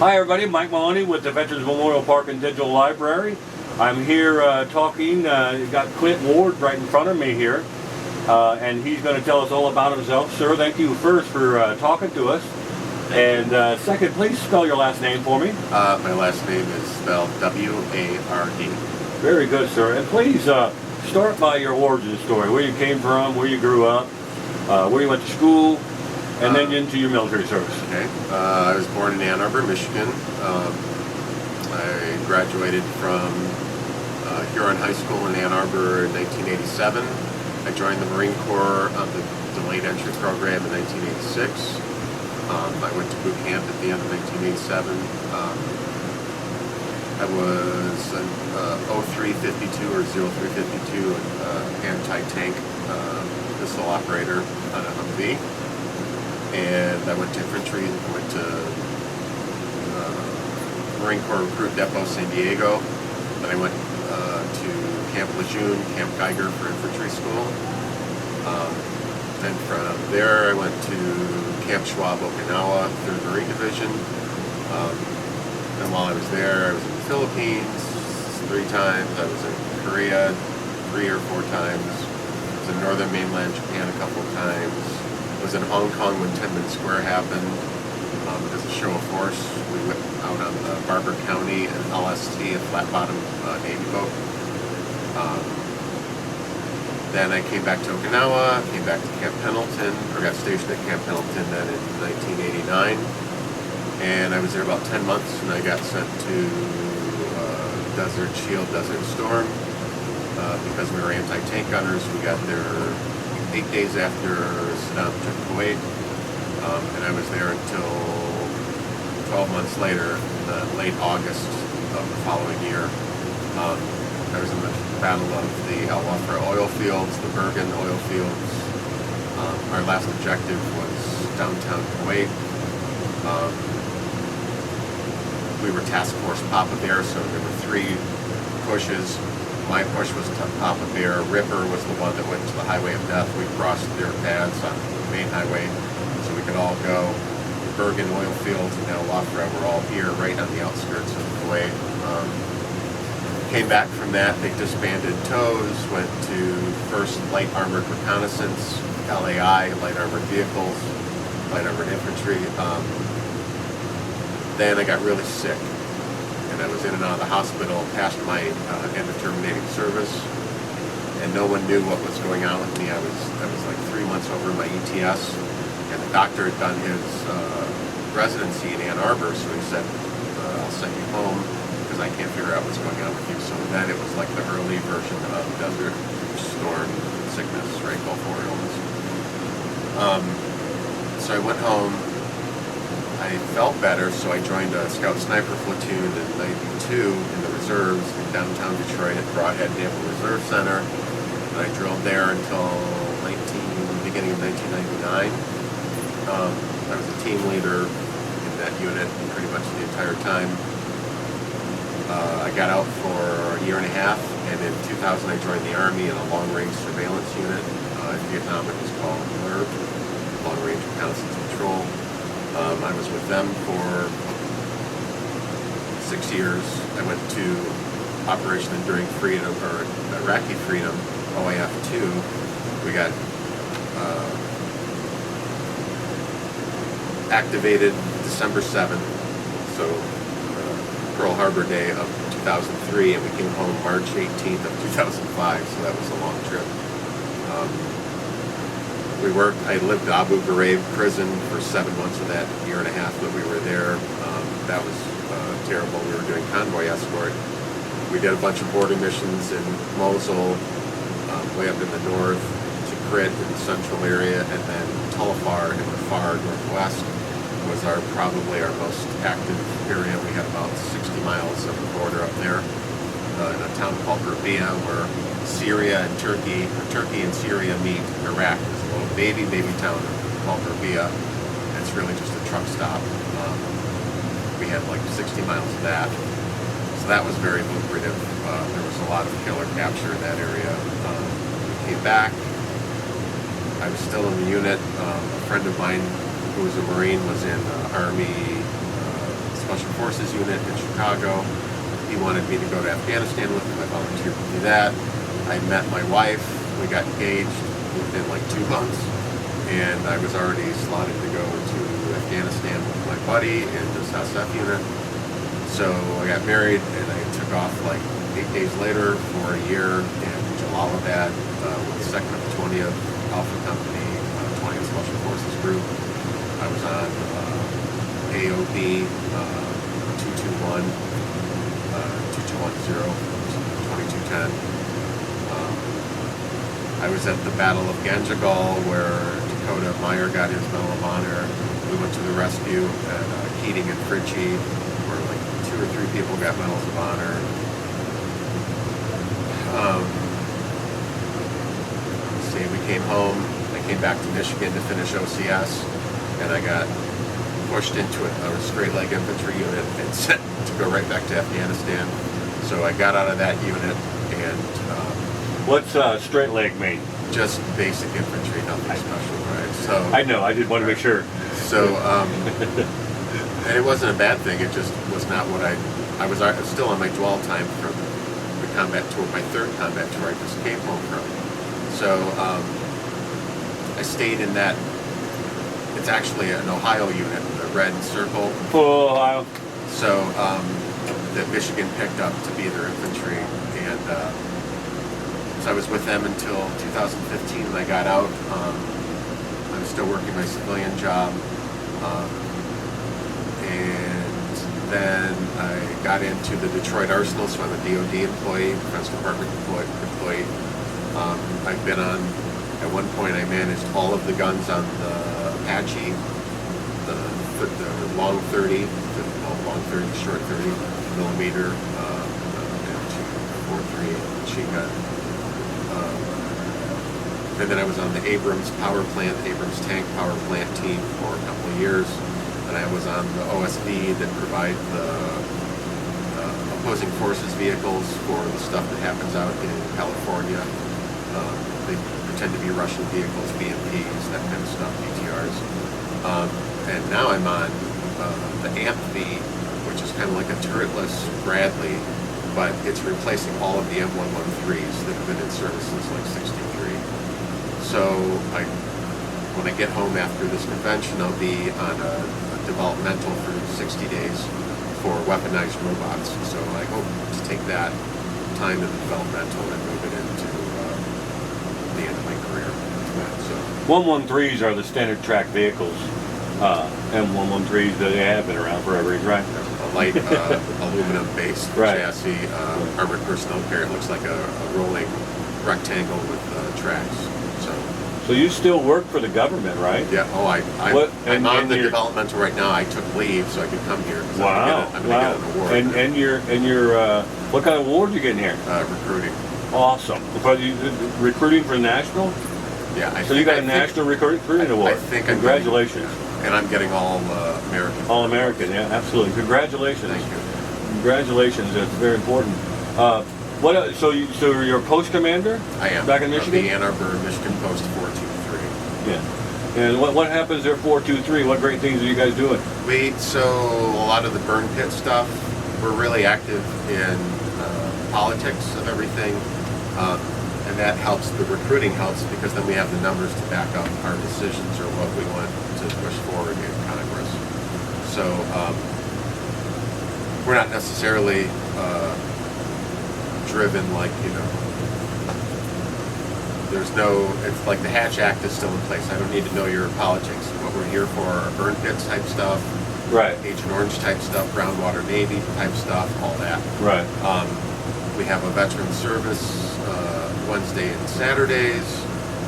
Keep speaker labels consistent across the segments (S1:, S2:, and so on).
S1: Hi everybody, Mike Maloney with the Veterans Memorial Park and Digital Library. I'm here talking, got Clint Ward right in front of me here, and he's going to tell us all about himself. Sir, thank you first for talking to us. And second, please spell your last name for me.
S2: My last name is spelled W-A-R-D.
S1: Very good, sir. And please start by your origin story, where you came from, where you grew up, where you went to school, and then into your military service.
S2: Okay. I was born in Ann Arbor, Michigan. I graduated from Huron High School in Ann Arbor in 1987. I joined the Marine Corps on the delayed entry program in 1986. I went to boot camp at the end of 1987. I was an 0352 or 0352 anti-tank missile operator on a Humvee. And I went to infantry, I went to Marine Corps Recruit Depot, San Diego. Then I went to Camp Lejeune, Camp Geiger for infantry school. Then from there I went to Camp Schwab, Okinawa, 3rd Marine Division. And while I was there, I was in the Philippines 3 times. I was in Korea 3 or 4 times. I was in northern mainland Japan a couple of times. I was in Hong Kong when Tiananmen Square happened. As a show of force, we went out on the Barber County and LST, a flat-bottom Navy boat. Then I came back to Okinawa, came back to Camp Pendleton, or got stationed at Camp Pendleton then in 1989. And I was there about 10 months, and I got sent to Desert Shield, Desert Storm. Because we were anti-tank gunners, we got there 8 days after Saddam took Kuwait, and I was there until 12 months later, in late August of the following year. I was in the Battle of the Al Wafra oil fields, the Bergen oil fields. Our last objective was downtown Kuwait. We were Task Force Papa Bear, so there were 3 pushes. My push was to Papa Bear. Ripper was the one that went to the Highway of Death. We crossed their paths on the main highway so we could all go. The Bergen oil fields and Al Wafra were all here, right on the outskirts of Kuwait. Came back from that, they disbanded TOWs, went to 1st Light Armored Reconnaissance, LAI, Light Armored Vehicles, Light Armored Infantry. Then I got really sick. And I was in and out of the hospital past my end of terminating service, and no one knew what was going on with me. I was like 3 months over my ETS, and the doctor had done his residency in Ann Arbor, so he said, I'll send you home because I can't figure out what's going on with you. So then it was like the early version of Desert Storm sickness, right, Gulf War illness. So I went home. I felt better, so I joined a Scout Sniper platoon in 92 in the reserves in downtown Detroit at Broadhead Naval Reserve Center. And I drilled there until beginning of 1999. I was a team leader in that unit pretty much the entire time. I got out for a year and a half, and in 2000 I joined the Army in a long-range surveillance unit. In Vietnam it was called LRP, Long Range Reconnaissance Patrol. I was with them for 6 years. I went to Operation Enduring Freedom, or Iraqi Freedom, OAF-2. We got activated December 7th, so Pearl Harbor Day of 2003, and we came home March 18th of 2005, so that was a long trip. I lived at Abu Ghraib prison for 7 months of that year and a half that we were there. That was terrible. We were doing convoy escort. We did a bunch of boarding missions in Mosul, way up in the north, Tikrit in the central area, and then Talafar in the far northwest was probably our most active area. We had about 60 miles of the border up there in a town called Rabia, where Syria and Turkey and Syria meet. Iraq is a little baby town called Rabia. It's really just a truck stop. We had like 60 miles of that. So that was very lucrative. There was a lot of killer capture in that area. We came back. I was still in the unit. A friend of mine who was a Marine was in Army Special Forces unit in Chicago. He wanted me to go to Afghanistan with him. I volunteered to do that. I met my wife. We got engaged within like 2 months, and I was already slotted to go to Afghanistan with my buddy in this SF unit. So I got married, and I took off like 8 days later for a year in Jalalabad with the 2nd of the 20th Alpha Company, 20th Special Forces Group. I was on AOB 221, 2210, 2210. I was at the Battle of Ganjagal where Dakota Meyer got his Medal of Honor. We went to the rescue at Keating and Fritchie, where like 2 or 3 people got Medals of Honor. Let's see, we came home. I came back to Michigan to finish OCS, and I got pushed into a straight leg infantry unit and sent to go right back to Afghanistan. So I got out of that unit, and
S1: What's straight leg mean?
S2: just basic infantry, nothing special, right? So
S1: I know. I did want to make sure.
S2: So, and it wasn't a bad thing. It just was not what I was still on my dwell time from the combat tour, my 3rd combat tour I just came home from. So I stayed in that. It's actually an Ohio unit, the Red Circle.
S1: Full Ohio.
S2: So that Michigan picked up to be their infantry, and so I was with them until 2015 when I got out. I was still working my civilian job, and then I got into the Detroit Arsenal, so I'm a DoD employee, Defense Department employee. I've been on, at one point I managed all of the guns on the Apache, the long 30, long 30, short 30 millimeter, M243 machine gun. And then I was on the Abrams power plant, Abrams tank power plant team for a couple of years. And I was on the OSV that provide the opposing forces vehicles for the stuff that happens out in California. They pretend to be Russian vehicles, BMPs, that kind of stuff, BTRs. And now I'm on the AMP-V, which is kind of like a turretless Bradley, but it's replacing all of the M113s that have been in service since like 63. So when I get home after this convention, I'll be on a developmental for 60 days for weaponized robots. So I hope to take that time in the developmental and move it into the end of my career. So
S1: 113s are the standard track vehicles. M113s, they have been around forever, right?
S2: a light aluminum-based chassis, armored personnel carrier. It looks like a rolling rectangle with tracks.
S1: So you still work for the government, right?
S2: Yeah. Oh, I'm on the developmental right now. I took leave so I could come here.
S1: Wow.
S2: I'm gonna get an award.
S1: And your what kind of award are you getting here?
S2: Recruiting.
S1: Awesome. But you recruiting for national?
S2: Yeah.
S1: So you got a national recruiting award.
S2: I think.
S1: Congratulations.
S2: And I'm getting all American.
S1: All American. Yeah, absolutely. Congratulations.
S2: Thank you.
S1: Congratulations. That's very important. So you're a post commander?
S2: I am.
S1: Back in Michigan?
S2: The Ann Arbor, Michigan Post 423.
S1: Yeah. And what happens there 423? What great things are you guys doing?
S2: So a lot of the burn pit stuff, we're really active in politics of everything. And that helps, the recruiting helps because then we have the numbers to back up our decisions or what we want to push forward in Congress. So we're not necessarily driven like, there's no, it's like the Hatch Act is still in place. I don't need to know your politics. What we're here for are burn pits type stuff,
S1: right?
S2: Agent Orange type stuff, Groundwater Navy type stuff, all that.
S1: Right.
S2: We have a veteran service Wednesday and Saturdays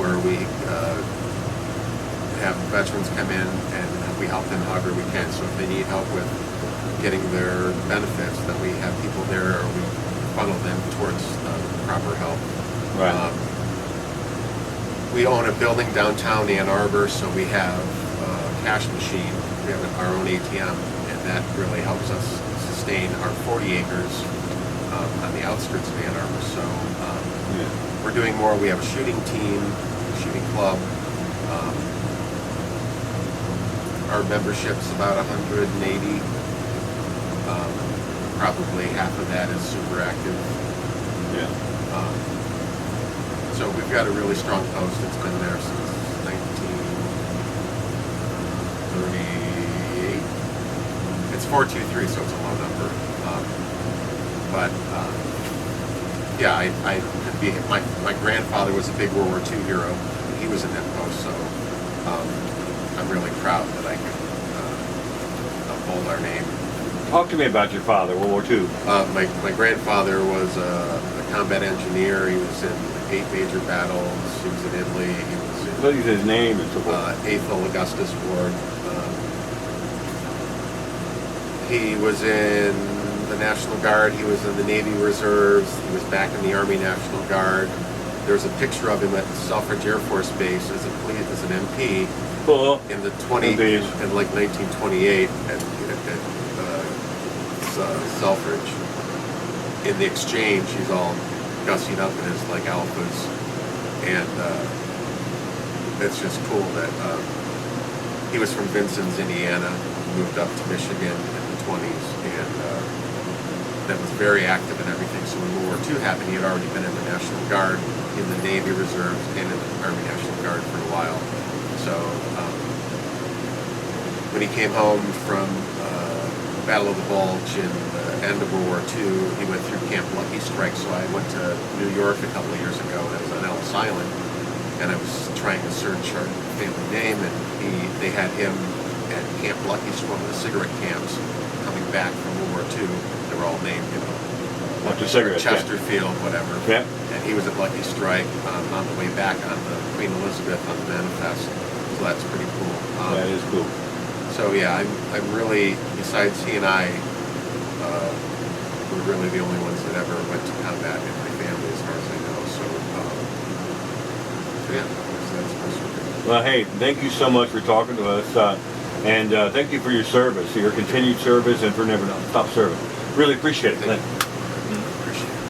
S2: where we have veterans come in and we help them however we can. So if they need help with getting their benefits, then we have people there, or we funnel them towards proper help.
S1: Right.
S2: We own a building downtown Ann Arbor, so we have a cash machine. We have our own ATM, and that really helps us sustain our 40 acres on the outskirts of Ann Arbor. So we're doing more. We have a shooting team, a shooting club. Our membership's about 180 Probably half of that is super active.
S1: Yeah.
S2: So we've got a really strong post. It's been there since 1938. It's 423, so it's a low number. Yeah, I could be. My grandfather was a big World War II hero. He was in that post, so I'm really proud that I could uphold our name.
S1: Talk to me about your father, World War II.
S2: My grandfather was a combat engineer. He was in 8 major battles. He was in Italy. He was in
S1: What is his name and so forth?
S2: 8th Augustus Ward. He was in the National Guard. He was in the Navy Reserves. He was back in the Army National Guard. There's a picture of him at Selfridge Air Force Base as an MP
S1: Cool.
S2: in the
S1: MPs.
S2: in like 1928 at Selfridge. In the exchange, he's all gussied up in his like alphas, and it's just cool that he was from Vincennes, Indiana, moved up to Michigan in the 20s, and that was very active in everything. So when World War II happened, he had already been in the National Guard, in the Navy Reserves, and in the Army National Guard for a while. So when he came home from Battle of the Bulge in the end of World War II, he went through Camp Lucky Strike. So I went to New York a couple of years ago, and I was on Ellis Island, and I was trying to search our family name, and they had him at Camp Lucky Strike, one of the cigarette camps, coming back from World War II. They were all named,
S1: After cigarettes,
S2: Chesterfield, whatever.
S1: Yeah.
S2: And he was at Lucky Strike on the way back on the Queen Elizabeth on the Manifest. So that's pretty cool.
S1: That is cool.
S2: So yeah, I'm really, besides he and I, we're really the only ones that ever went to combat in my family as far as I know. So yeah, that's my story.
S1: Well, hey, thank you so much for talking to us, and thank you for your service, your continued service, and for never stop serving. Really appreciate it, Clint.